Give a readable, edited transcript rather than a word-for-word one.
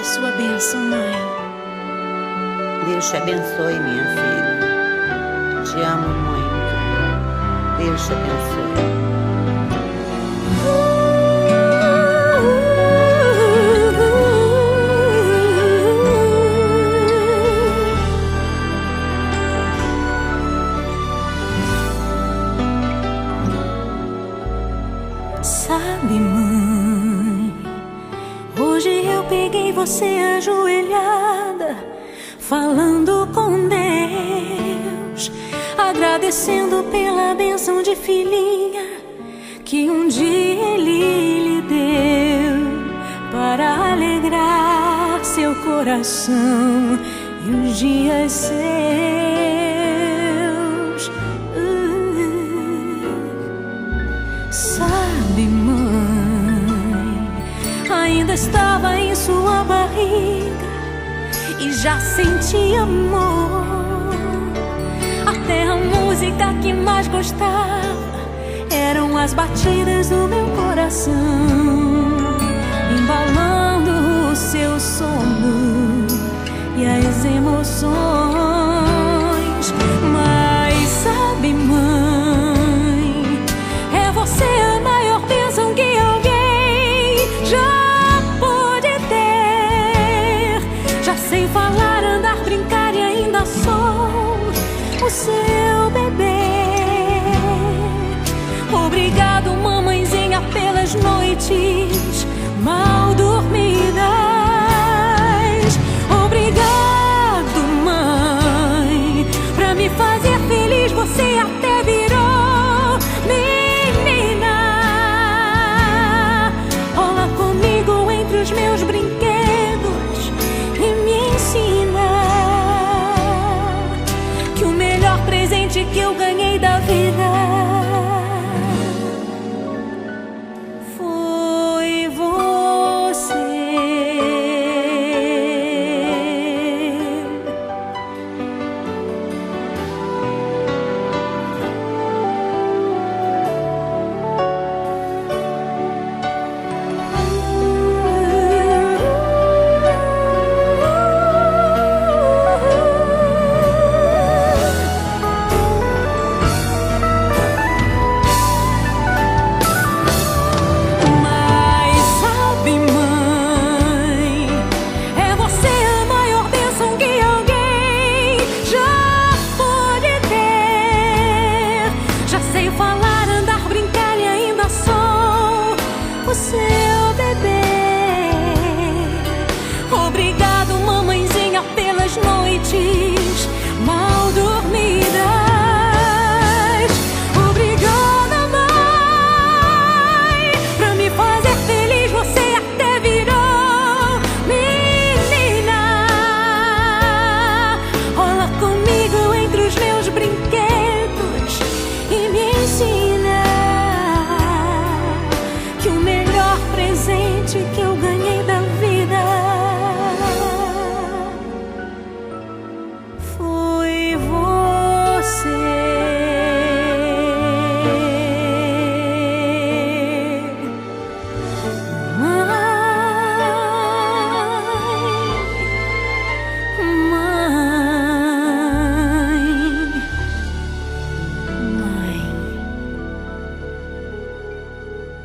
a sua bênção, mãe. Deus te abençoe, minha filha. Te amo muito. Deus te abençoe. Sabe, mãe, hoje eu peguei você ajoelhada, falando com Deus, agradecendo pela bênção de filhinha que um dia Ele lhe deu, para alegrar seu coração e os dias seus. Sabe, mãe, ainda estava em sua barriga e já sentia amor. Até a música que mais gostava eram as batidas do meu coração, embalando o seu sono e as emoções. Mas sabe, mãe, é você a maior bênção que alguém já pôde ter. Já sei falar, andar, brincar e ainda sou o seu bebê. Obrigado, mamãezinha, pelas noites mal dormidas. Obrigado, mãe, pra me fazer feliz. Você até virou menina. Rola comigo entre os meus brinquedos e me ensina que o melhor presente que eu ganhei da vida foi você. O seu bebê. Obrigado, mamãezinha, pelas noites